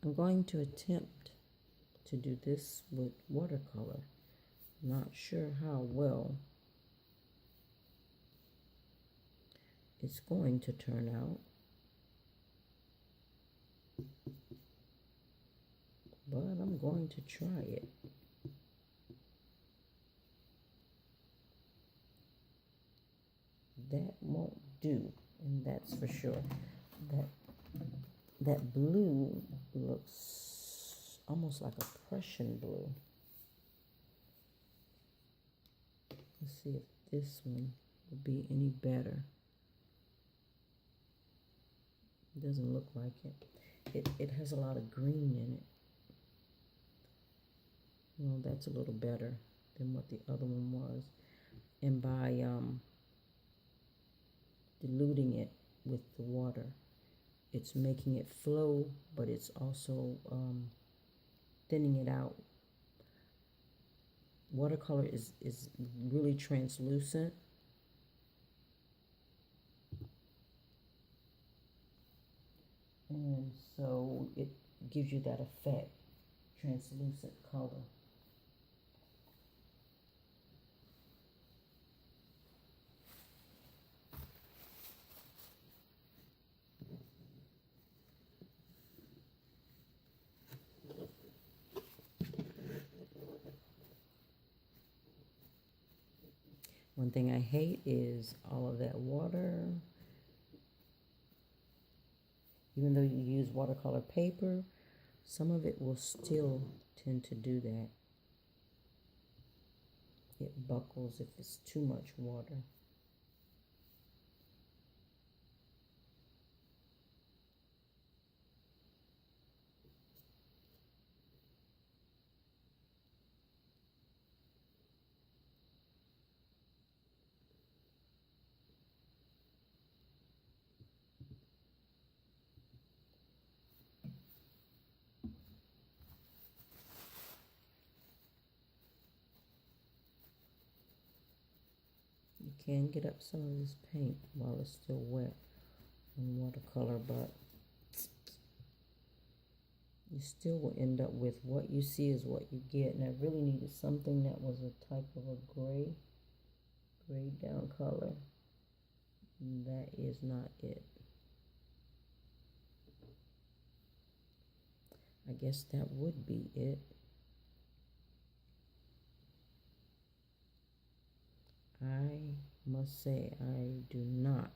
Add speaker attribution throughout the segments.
Speaker 1: I'm going to attempt to do this with watercolor. Not sure how well it's going to turn out, but I'm going to try it. That won't do, and that's for sure. That blue looks almost like a Prussian blue. Let's see if this one will be any better. It doesn't look like it. It has a lot of green in it. Well, that's a little better than what the other one was. And by diluting it with the water, it's making it flow, but it's also thinning it out. Watercolor is really translucent. And so it gives you that effect, translucent color. One thing I hate is all of that water. Even though you use watercolor paper, some of it will still tend to do that. It buckles if it's too much water. You can get up some of this paint while it's still wet on watercolor, but you still will end up with what you see is what you get. And I really needed something that was a type of a grayed down color. And that is not it. I guess that would be it. I must say I do not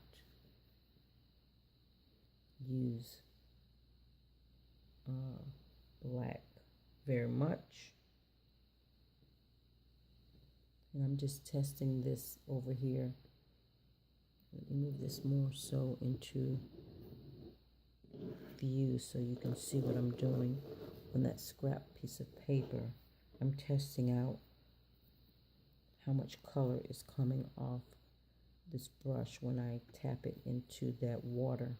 Speaker 1: use black very much. And I'm just testing this over here. Let me move this more so into view so you can see what I'm doing on that scrap piece of paper. I'm testing out how much color is coming off this brush when I tap it into that water.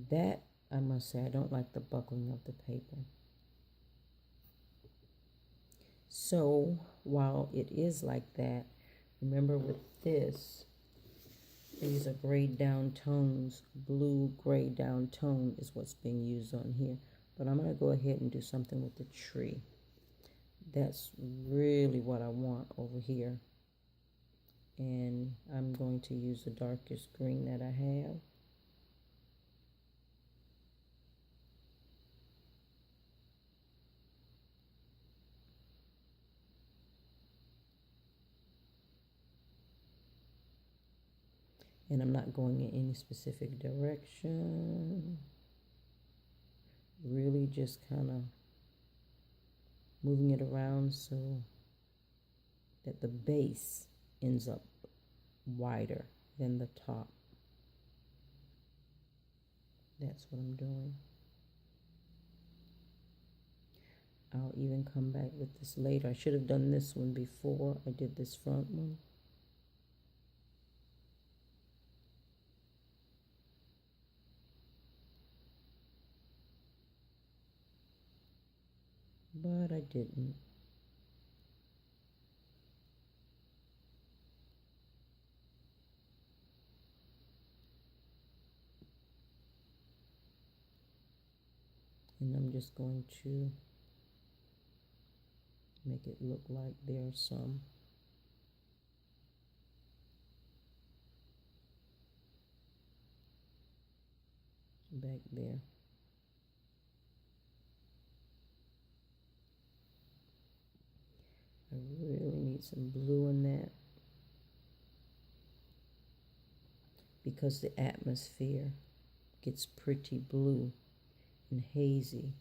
Speaker 1: That, I must say, I don't like the buckling of the paper. So while it is like that, remember with this, these are grayed down tones. Blue grayed down tone is what's being used on here. But I'm going to go ahead and do something with the tree. That's really what I want over here. And I'm going to use the darkest green that I have. And I'm not going in any specific direction. Really just kind of moving it around so that the base ends up wider than the top. That's what I'm doing. I'll even come back with this later. I should have done this one before I did this front one. but I didn't. And I'm just going to make it look like there's some back there. I really need some blue in that because the atmosphere gets pretty blue and hazy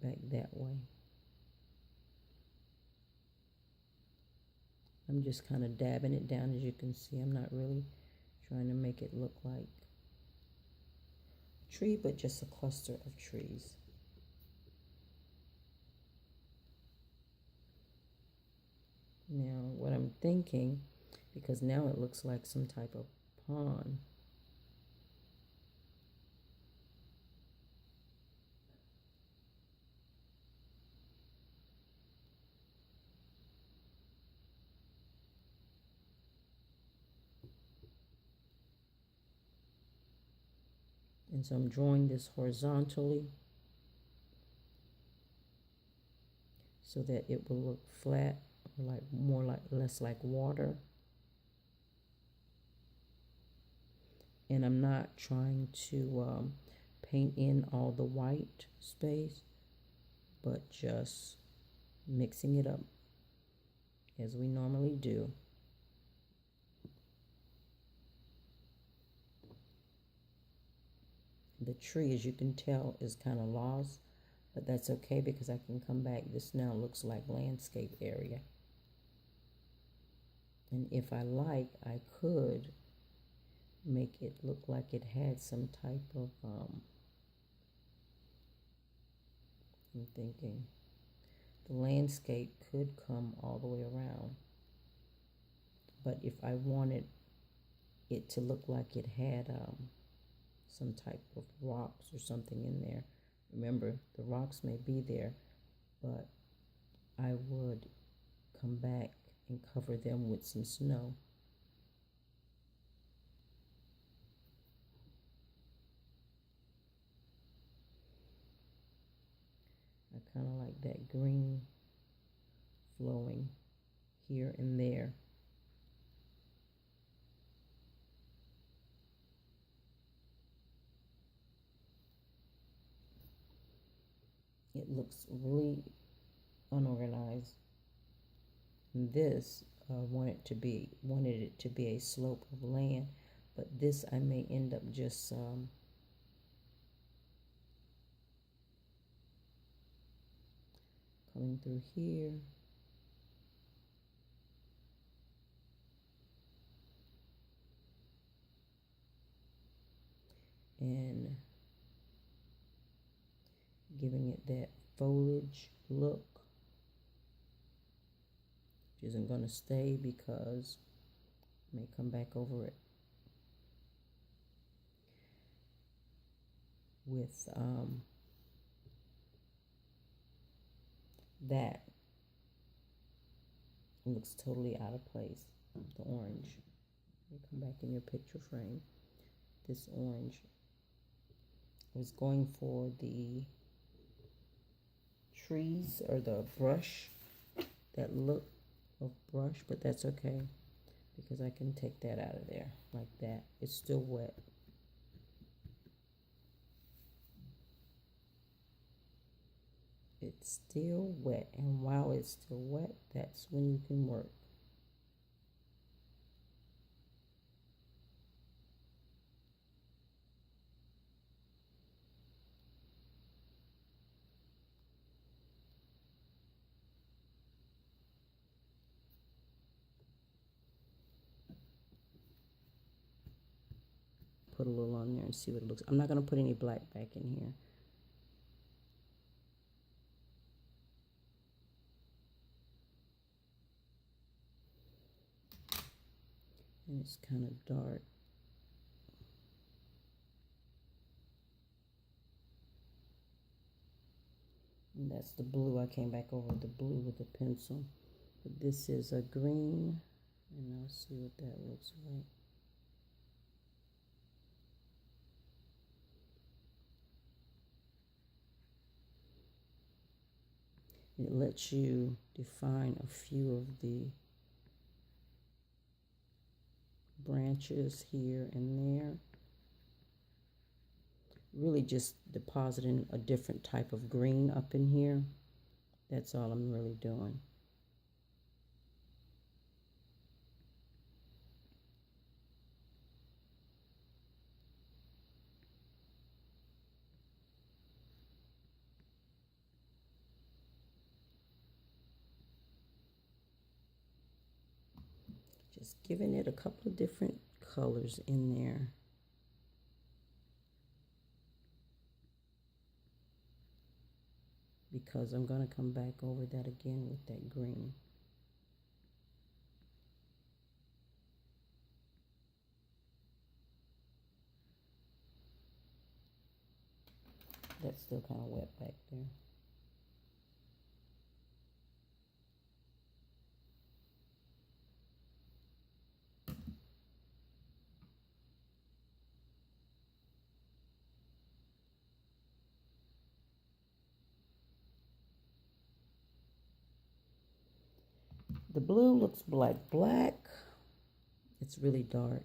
Speaker 1: back that way. I'm just kind of dabbing it down. As you can see, I'm not really trying to make it look like a tree, but just a cluster of trees. Now, what I'm thinking, because now it looks like some type of pond. And so I'm drawing this horizontally so that it will look flat, or like more like less like water. And I'm not trying to paint in all the white space, but just mixing it up as we normally do. The tree, as you can tell, is kind of lost, but that's okay because I can come back. This now looks like landscape area. And if I like, I could make it look like it had some type of, I'm thinking, the landscape could come all the way around. But if I wanted it to look like it had some type of rocks or something in there, remember the rocks may be there, but I would come back and cover them with some snow. I kind of like that green flowing here and there. It looks really unorganized. And this wanted it to be a slope of land, but this I may end up just coming through here and giving it that foliage look, which isn't going to stay because I may come back over it with that. It looks totally out of place, the orange. Let me come back in your picture frame. This orange, I was going for the trees or the brush, that look of brush, but that's okay because I can take that out of there like that. It's still wet. It's still wet, and while it's still wet, that's when you can work. Put a little on there and see what it looks. I'm not going to put any black back in here. And it's kind of dark. And that's the blue. I came back over the blue with the pencil. But this is a green, and I'll see what that looks like. It lets you define a few of the branches here and there. Really just depositing a different type of green up in here. That's all I'm really doing. Just giving it a couple of different colors in there. Because I'm going to come back over that again with that green. That's still kind of wet back there. The blue looks black. It's really dark.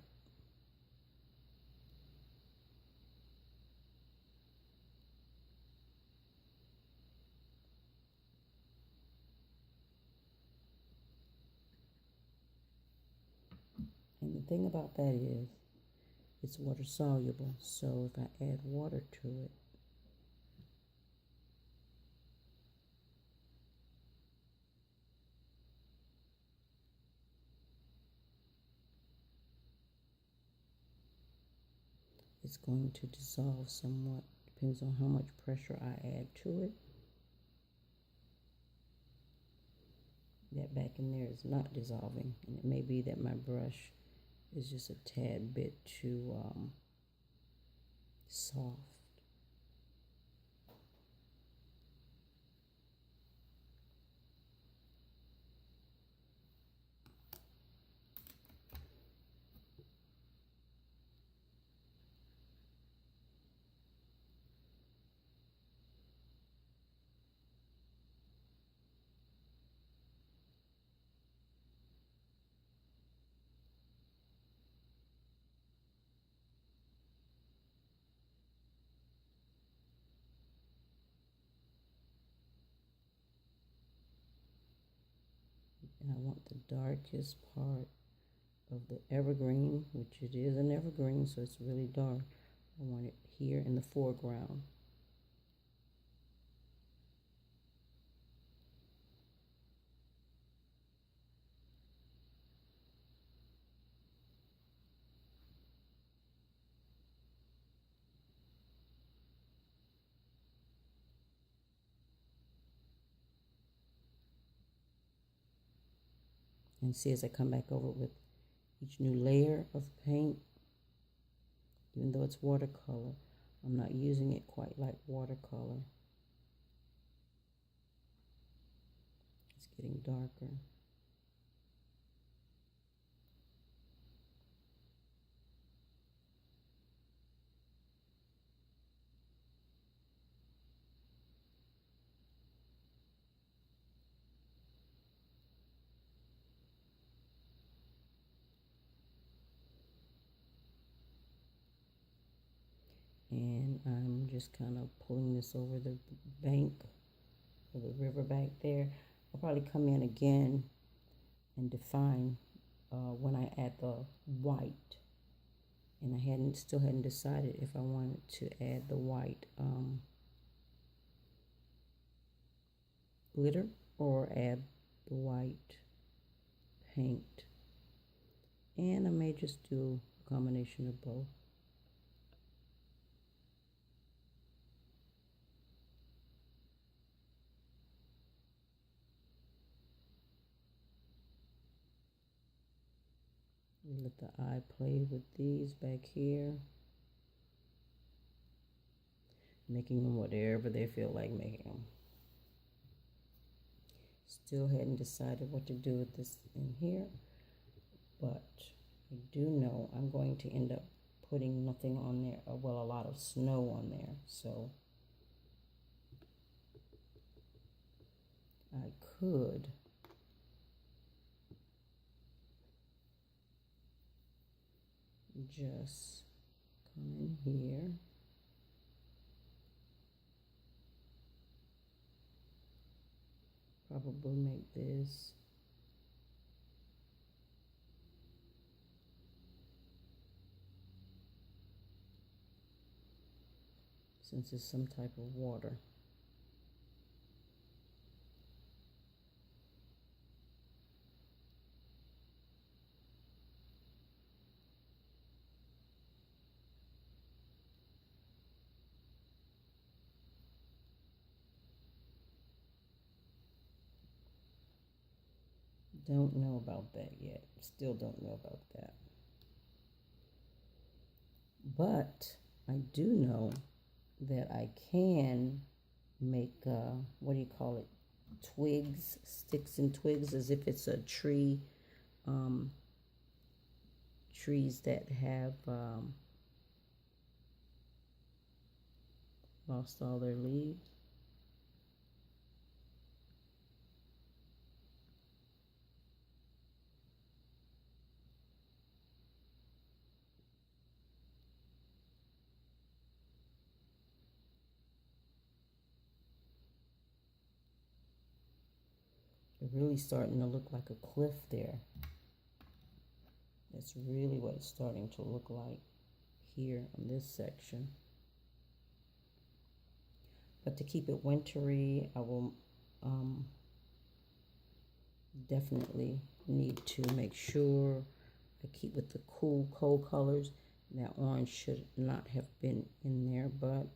Speaker 1: And the thing about that is, it's water soluble. So if I add water to it, it's going to dissolve somewhat. Depends on how much pressure I add to it. That back in there is not dissolving, and it may be that my brush is just a tad bit too soft. And I want the darkest part of the evergreen, which it is an evergreen, so it's really dark. I want it here in the foreground. And see, as I come back over with each new layer of paint, even though it's watercolor, I'm not using it quite like watercolor. It's getting darker. And I'm just kind of pulling this over the bank, or the river back there. I'll probably come in again and define when I add the white. And I still hadn't decided if I wanted to add the white glitter or add the white paint. And I may just do a combination of both. Let the eye play with these back here, making them whatever they feel like making them. still hadn't decided what to do with this in here, but I do know I'm going to end up putting nothing on there, well, a lot of snow on there, so I could just come in here, probably make this since it's some type of water. Don't know about that yet. Still don't know about that. But I do know that I can make, what do you call it? Twigs, sticks and twigs, as if it's a tree. Trees that have lost all their leaves. It's really starting to look like a cliff there. That's really what it's starting to look like here on this section. But to keep it wintry, I will definitely need to make sure I keep with the cool, cold colors. That orange should not have been in there, but